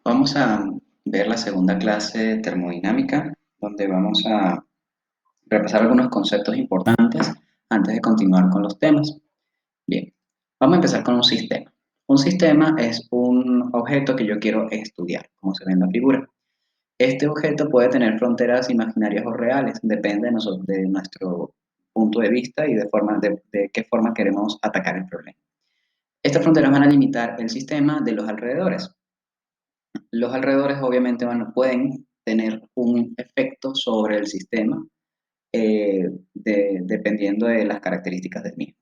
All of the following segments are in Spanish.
Vamos a ver la segunda clase de termodinámica, donde vamos a repasar algunos conceptos importantes antes de continuar con los temas. Bien, vamos a empezar con un sistema. Un sistema es un objeto que yo quiero estudiar, como se ve en la figura. Este objeto puede tener fronteras imaginarias o reales, depende de nuestro punto de vista y de qué forma queremos atacar el problema. Estas fronteras van a limitar el sistema de los alrededores. Los alrededores obviamente pueden tener un efecto sobre el sistema dependiendo de las características del mismo.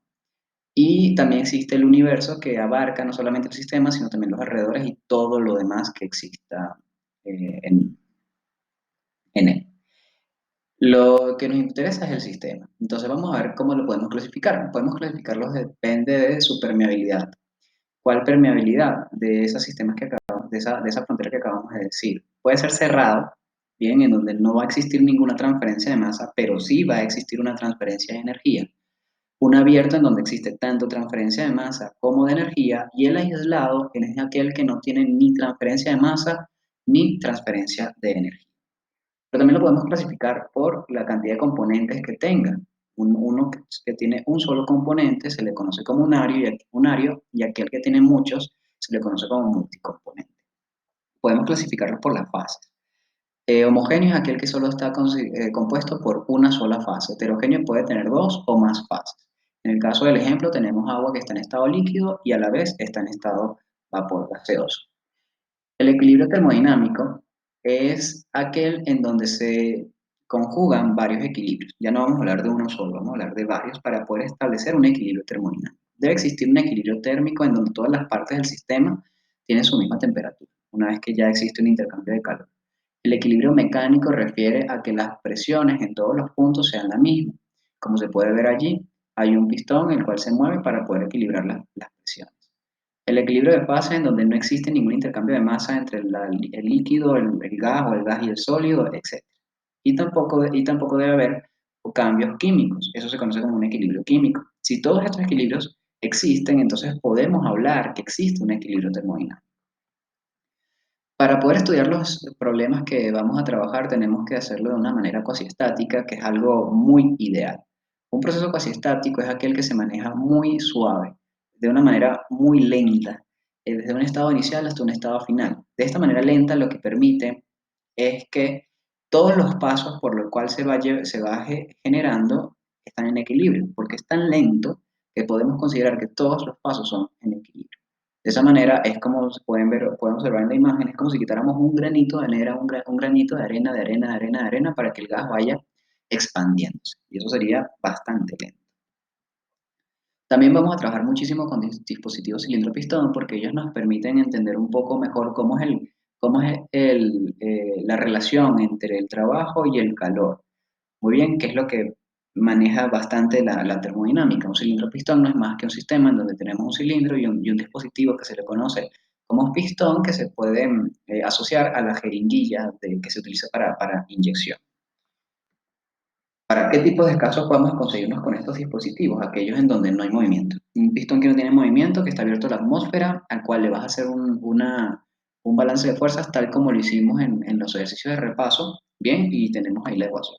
Y también existe el universo que abarca no solamente el sistema, sino también los alrededores y todo lo demás que exista eh, en, en él. Lo que nos interesa es el sistema. Entonces vamos a ver cómo lo podemos clasificar. Podemos clasificarlo depende de su permeabilidad. ¿Cuál permeabilidad de esos sistemas que acabamos, de esa frontera que acabamos de decir? Puede ser cerrado, bien, en donde no va a existir ninguna transferencia de masa, pero sí va a existir una transferencia de energía. Un abierto en donde existe tanto transferencia de masa como de energía, y el aislado es aquel que no tiene ni transferencia de masa ni transferencia de energía. Pero también lo podemos clasificar por la cantidad de componentes que tenga. Uno que tiene un solo componente se le conoce como unario, y aquel que tiene muchos se le conoce como multicomponente. Podemos clasificarlos por las fases. Homogéneo es aquel que solo está compuesto por una sola fase. Heterogéneo puede tener dos o más fases. En el caso del ejemplo tenemos agua que está en estado líquido y a la vez está en estado vapor gaseoso. El equilibrio termodinámico es aquel en donde se conjugan varios equilibrios. Ya no vamos a hablar de uno solo, vamos a hablar de varios para poder establecer un equilibrio termodinámico. Debe existir un equilibrio térmico en donde todas las partes del sistema tienen su misma temperatura, una vez que ya existe un intercambio de calor. El equilibrio mecánico refiere a que las presiones en todos los puntos sean las mismas. Como se puede ver allí, hay un pistón el cual se mueve para poder equilibrar las presiones. El equilibrio de fase en donde no existe ningún intercambio de masa entre el líquido, el gas o el gas y el sólido, etc. Y tampoco debe haber cambios químicos. Eso se conoce como un equilibrio químico. Si todos estos equilibrios existen, entonces podemos hablar que existe un equilibrio termodinámico. Para poder estudiar los problemas que vamos a trabajar, tenemos que hacerlo de una manera cuasiestática, que es algo muy ideal. Un proceso cuasiestático es aquel que se maneja muy suave, de una manera muy lenta, desde un estado inicial hasta un estado final. De esta manera lenta lo que permite es que todos los pasos por los cuales se va generando están en equilibrio, porque es tan lento que podemos considerar que todos los pasos son en equilibrio. De esa manera es como se pueden ver, pueden observar en la imagen, es como si quitáramos un granito de arena, un granito de arena, de arena, de arena, de arena, para que el gas vaya expandiéndose. Y eso sería bastante lento. También vamos a trabajar muchísimo con dispositivos cilindro-pistón porque ellos nos permiten entender un poco mejor cómo es la relación entre el trabajo y el calor. Muy bien, ¿qué es lo que maneja bastante la termodinámica? Un cilindro-pistón no es más que un sistema en donde tenemos un cilindro y un dispositivo que se le conoce como pistón que se puede asociar a la jeringuilla que se utiliza para inyección. ¿Para qué tipo de casos podemos conseguirnos con estos dispositivos? Aquellos en donde no hay movimiento. Un pistón que no tiene movimiento, que está abierto a la atmósfera, al cual le vas a hacer un balance de fuerzas tal como lo hicimos en los ejercicios de repaso. Bien, y tenemos ahí la ecuación.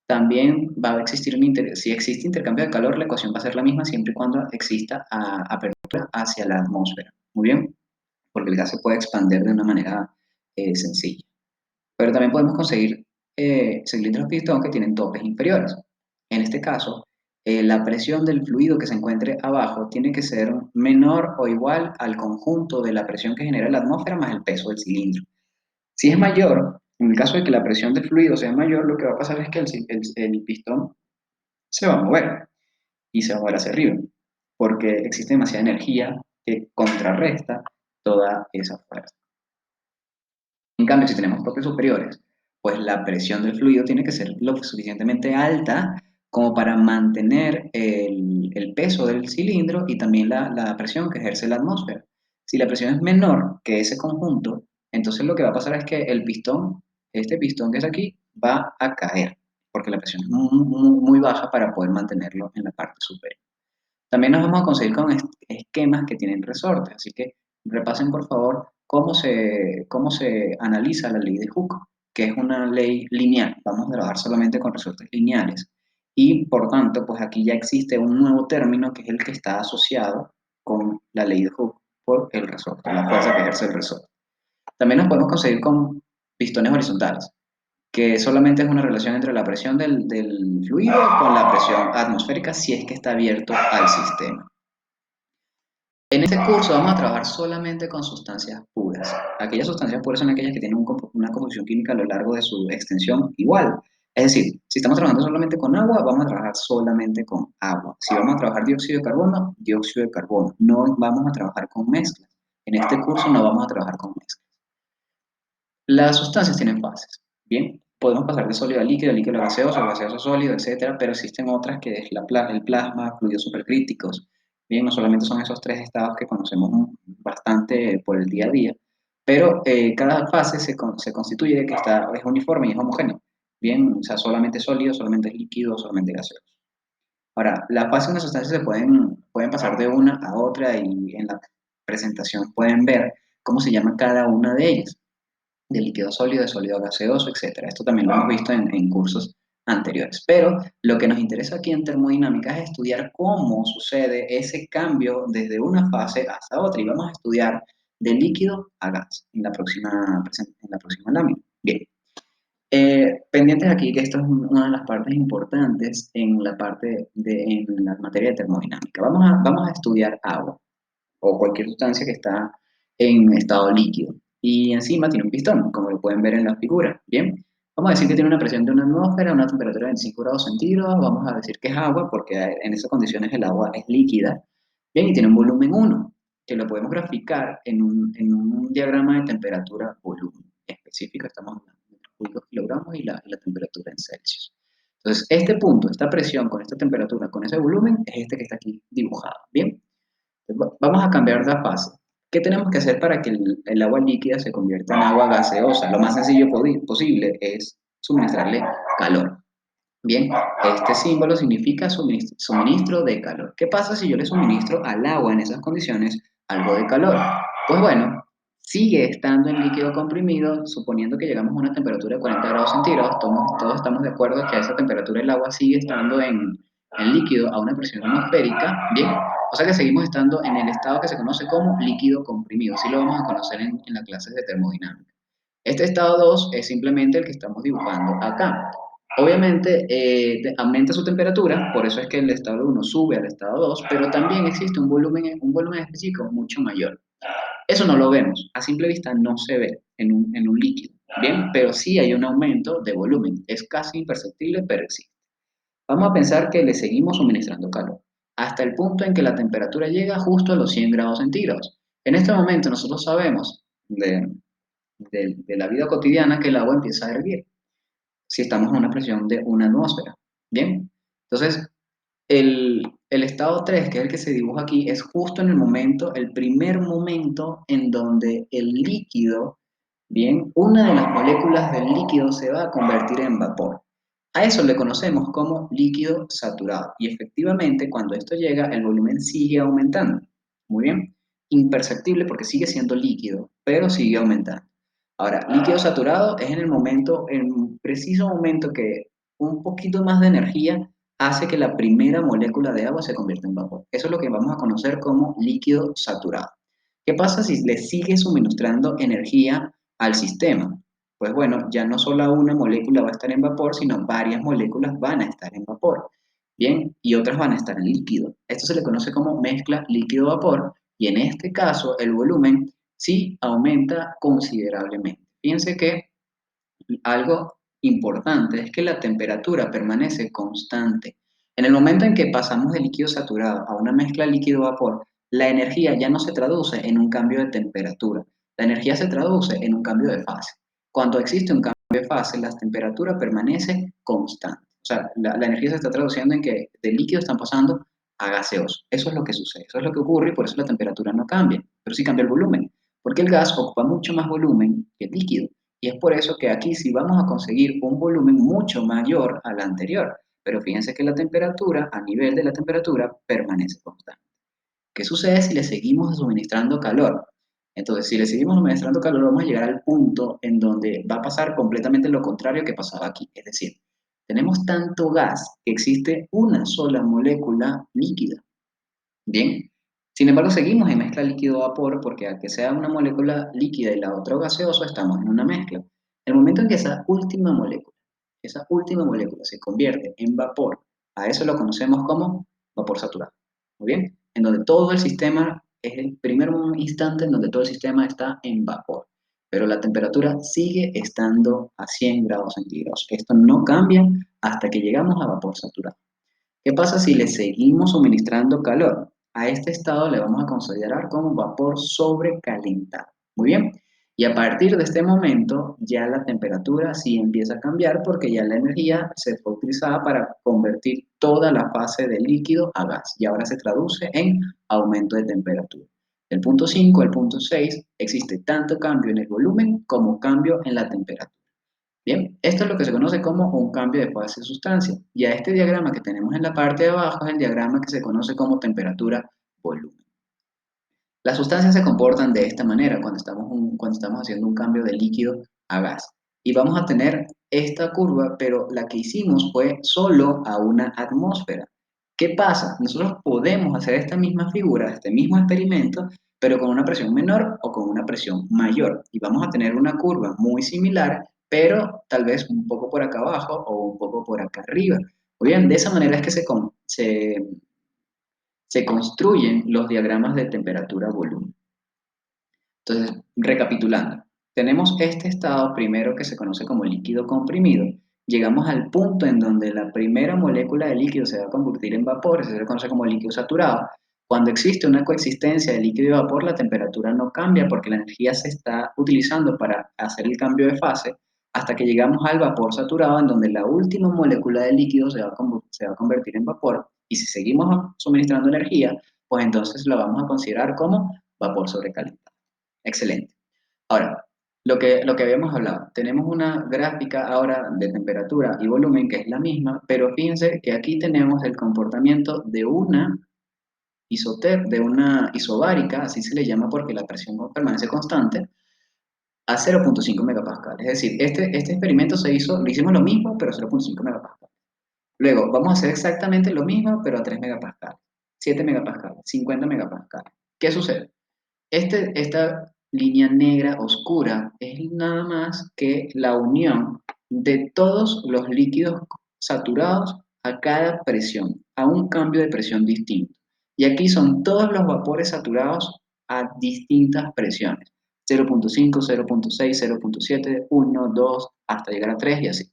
También va a existir si existe intercambio de calor, la ecuación va a ser la misma siempre y cuando exista apertura hacia la atmósfera. Muy bien, porque el gas se puede expandir de una manera sencilla. Pero también podemos conseguir cilindros pistón que tienen topes inferiores. En este caso, la presión del fluido que se encuentre abajo tiene que ser menor o igual al conjunto de la presión que genera la atmósfera más el peso del cilindro. Si es mayor, en el caso de que la presión del fluido sea mayor, lo que va a pasar es que el pistón se va a mover y se va a mover hacia arriba, porque existe demasiada energía que contrarresta toda esa fuerza. En cambio, si tenemos toques superiores, pues la presión del fluido tiene que ser lo suficientemente alta como para mantener el peso del cilindro y también la presión que ejerce la atmósfera. Si la presión es menor que ese conjunto, entonces lo que va a pasar es que el pistón, este pistón que es aquí, va a caer, porque la presión es muy baja para poder mantenerlo en la parte superior. También nos vamos a conseguir con esquemas que tienen resortes, así que repasen por favor ¿Cómo se analiza la ley de Hooke? Que es una ley lineal. Vamos a trabajar solamente con resortes lineales. Y por tanto, pues aquí ya existe un nuevo término que es el que está asociado con la ley de Hooke por el resorte, la fuerza que ejerce el resorte. También nos podemos conseguir con pistones horizontales, que solamente es una relación entre la presión del fluido con la presión atmosférica si es que está abierto al sistema. En este curso vamos a trabajar solamente con sustancias puras. Aquellas sustancias puras son aquellas que tienen una composición química a lo largo de su extensión igual. Es decir, si estamos trabajando solamente con agua, vamos a trabajar solamente con agua. Si vamos a trabajar dióxido de carbono, dióxido de carbono. No vamos a trabajar con mezclas. En este curso no vamos a trabajar con mezclas. Las sustancias tienen fases, ¿bien? Podemos pasar de sólido a líquido a gaseoso a sólido, etcétera, pero existen otras que es el plasma, fluidos supercríticos, ¿bien? No solamente son esos tres estados que conocemos bastante por el día a día, pero cada fase se constituye de que es uniforme y es homogéneo, ¿bien? O sea, solamente sólido, solamente líquido, solamente gaseoso. Ahora, las fases de una sustancia pueden pasar de una a otra y en la presentación pueden ver cómo se llama cada una de ellas de líquido sólido, de sólido gaseoso, etcétera. Esto también lo hemos visto en cursos anteriores. Pero lo que nos interesa aquí en termodinámica es estudiar cómo sucede ese cambio desde una fase hasta otra. Y vamos a estudiar de líquido a gas en la próxima lámina. Bien. Pendientes aquí que esto es una de las partes importantes en la materia de termodinámica. Vamos a estudiar agua o cualquier sustancia que está en estado líquido. Y encima tiene un pistón, como lo pueden ver en la figura. Bien, vamos a decir que tiene una presión de una atmósfera, una temperatura de 25 grados centígrados. Vamos a decir que es agua, porque en esas condiciones el agua es líquida. Bien, y tiene un volumen 1, que lo podemos graficar en un diagrama de temperatura-volumen específico. Estamos hablando de metros cúbicos kilogramos y la temperatura en Celsius. Entonces, este punto, esta presión con esta temperatura, con ese volumen, es este que está aquí dibujado. Bien. Vamos a cambiar la fase. ¿Qué tenemos que hacer para que el agua líquida se convierta en agua gaseosa? Lo más sencillo posible es suministrarle calor. Bien, este símbolo significa suministro de calor. ¿Qué pasa si yo le suministro al agua en esas condiciones algo de calor? Pues bueno, sigue estando en líquido comprimido, suponiendo que llegamos a una temperatura de 40 grados centígrados, todos estamos de acuerdo que a esa temperatura el agua sigue estando en líquido a una presión atmosférica, bien, o sea que seguimos estando en el estado que se conoce como líquido comprimido, así lo vamos a conocer en las clases de termodinámica. Este estado 2 es simplemente el que estamos dibujando acá. Obviamente aumenta su temperatura, por eso es que el estado 1 sube al estado 2, pero también existe un volumen específico mucho mayor. Eso no lo vemos, a simple vista no se ve en un líquido, ¿bien? Pero sí hay un aumento de volumen, es casi imperceptible, pero existe. Vamos a pensar que le seguimos suministrando calor, hasta el punto en que la temperatura llega justo a los 100 grados centígrados. En este momento nosotros sabemos de la vida cotidiana que el agua empieza a hervir si estamos a una presión de una atmósfera. Bien, entonces el estado 3, que es el que se dibuja aquí, es justo en el primer momento en donde el líquido, bien, una de las moléculas del líquido se va a convertir en vapor. A eso le conocemos como líquido saturado. Y efectivamente, cuando esto llega, el volumen sigue aumentando. Muy bien, imperceptible porque sigue siendo líquido, pero sigue aumentando. Ahora, líquido saturado es en un preciso momento que un poquito más de energía hace que la primera molécula de agua se convierta en vapor. Eso es lo que vamos a conocer como líquido saturado. ¿Qué pasa si le sigue suministrando energía al sistema? Pues bueno, ya no solo una molécula va a estar en vapor, sino varias moléculas van a estar en vapor. Bien, y otras van a estar en líquido. Esto se le conoce como mezcla líquido-vapor y en este caso el volumen sí aumenta considerablemente. Fíjense que algo importante es que la temperatura permanece constante. En el momento en que pasamos de líquido saturado a una mezcla líquido-vapor, la energía ya no se traduce en un cambio de temperatura, la energía se traduce en un cambio de fase. Cuando existe un cambio de fase, la temperatura permanece constante. O sea, la energía se está traduciendo en que de líquido están pasando a gaseoso. Eso es lo que sucede, eso es lo que ocurre y por eso la temperatura no cambia, pero sí cambia el volumen, porque el gas ocupa mucho más volumen que el líquido. Y es por eso que aquí sí vamos a conseguir un volumen mucho mayor al anterior. Pero fíjense que la temperatura, a nivel de la temperatura, permanece constante. ¿Qué sucede si le seguimos suministrando calor? Entonces, si le seguimos suministrando calor, vamos a llegar al punto en donde va a pasar completamente lo contrario que pasaba aquí. Es decir, tenemos tanto gas que existe una sola molécula líquida. Bien, sin embargo, seguimos en mezcla líquido-vapor porque al que sea una molécula líquida y la otra gaseoso, estamos en una mezcla. El momento en que esa última molécula se convierte en vapor, a eso lo conocemos como vapor saturado. Muy bien, en donde todo el sistema es el primer instante en donde todo el sistema está en vapor, pero la temperatura sigue estando a 100 grados centígrados. Esto no cambia hasta que llegamos a vapor saturado. ¿Qué pasa si le seguimos suministrando calor? A este estado le vamos a considerar como vapor sobrecalentado. Muy bien. Y a partir de este momento ya la temperatura sí empieza a cambiar porque ya la energía se fue utilizada para convertir toda la fase del líquido a gas y ahora se traduce en aumento de temperatura. Del punto 5 al punto 6 existe tanto cambio en el volumen como cambio en la temperatura. Bien, esto es lo que se conoce como un cambio de fase de sustancia. Y a este diagrama que tenemos en la parte de abajo es el diagrama que se conoce como temperatura-volumen. Las sustancias se comportan de esta manera cuando estamos haciendo un cambio de líquido a gas. Y vamos a tener esta curva, pero la que hicimos fue solo a una atmósfera. ¿Qué pasa? Nosotros podemos hacer esta misma figura, este mismo experimento, pero con una presión menor o con una presión mayor. Y vamos a tener una curva muy similar, pero tal vez un poco por acá abajo o un poco por acá arriba. Muy bien, de esa manera es que se construyen los diagramas de temperatura-volumen. Entonces, recapitulando, tenemos este estado primero que se conoce como líquido comprimido. Llegamos al punto en donde la primera molécula de líquido se va a convertir en vapor, eso se conoce como líquido saturado. Cuando existe una coexistencia de líquido y vapor, la temperatura no cambia porque la energía se está utilizando para hacer el cambio de fase hasta que llegamos al vapor saturado, en donde la última molécula de líquido se va a convertir en vapor. Y si seguimos suministrando energía, pues entonces la vamos a considerar como vapor sobrecalentado. Excelente. Ahora, lo que habíamos hablado, tenemos una gráfica ahora de temperatura y volumen que es la misma, pero fíjense que aquí tenemos el comportamiento de una isobárica, así se le llama porque la presión permanece constante, a 0,5 megapascal. Es decir, este experimento lo hicimos lo mismo, pero a 0,5 megapascal. Luego, vamos a hacer exactamente lo mismo, pero a 3 megapascal, 7 megapascal, 50 megapascal. ¿Qué sucede? Esta línea negra oscura es nada más que la unión de todos los líquidos saturados a cada presión, a un cambio de presión distinto. Y aquí son todos los vapores saturados a distintas presiones. 0,5, 0,6, 0,7, 1, 2, hasta llegar a 3 y así.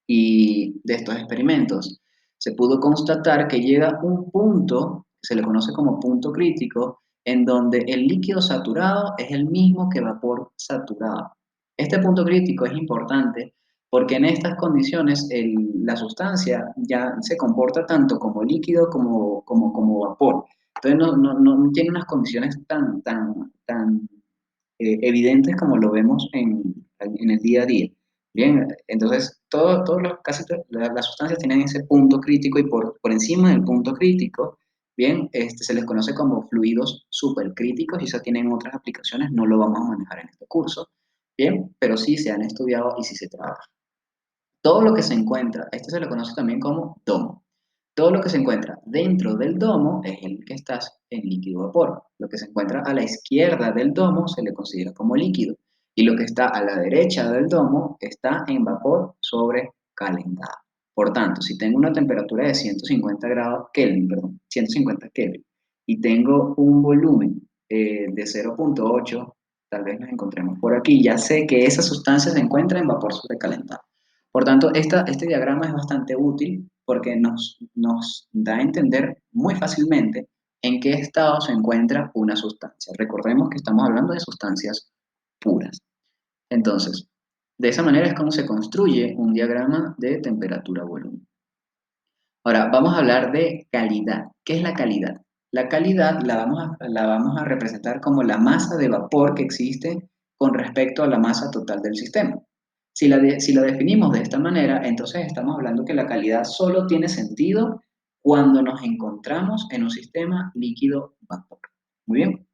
Y de estos experimentos se pudo constatar que llega un punto, que se le conoce como punto crítico, en donde el líquido saturado es el mismo que vapor saturado. Este punto crítico es importante porque en estas condiciones la sustancia ya se comporta tanto como líquido como vapor. Entonces no tiene unas condiciones tan evidentes como lo vemos en el día a día. Bien, entonces las sustancias tienen ese punto crítico y por encima del punto crítico, bien, se les conoce como fluidos supercríticos y eso tienen otras aplicaciones, no lo vamos a manejar en este curso, bien, pero sí se han estudiado y sí se trabaja. Todo lo que se encuentra, esto se le conoce también como domo. Todo lo que se encuentra dentro del domo es el que está en líquido vapor. Lo que se encuentra a la izquierda del domo se le considera como líquido. Y lo que está a la derecha del domo está en vapor sobrecalentado. Por tanto, si tengo una temperatura de 150 grados Kelvin, perdón, 150 Kelvin, y tengo un volumen de 0,8, tal vez nos encontremos por aquí, ya sé que esa sustancia se encuentra en vapor sobrecalentado. Por tanto, este diagrama es bastante útil porque nos da a entender muy fácilmente en qué estado se encuentra una sustancia. Recordemos que estamos hablando de sustancias puras. Entonces, de esa manera es como se construye un diagrama de temperatura-volumen. Ahora, vamos a hablar de calidad. ¿Qué es la calidad? La calidad la vamos a representar como la masa de vapor que existe con respecto a la masa total del sistema. Si la definimos de esta manera, entonces estamos hablando que la calidad solo tiene sentido cuando nos encontramos en un sistema líquido-vapor. Muy bien.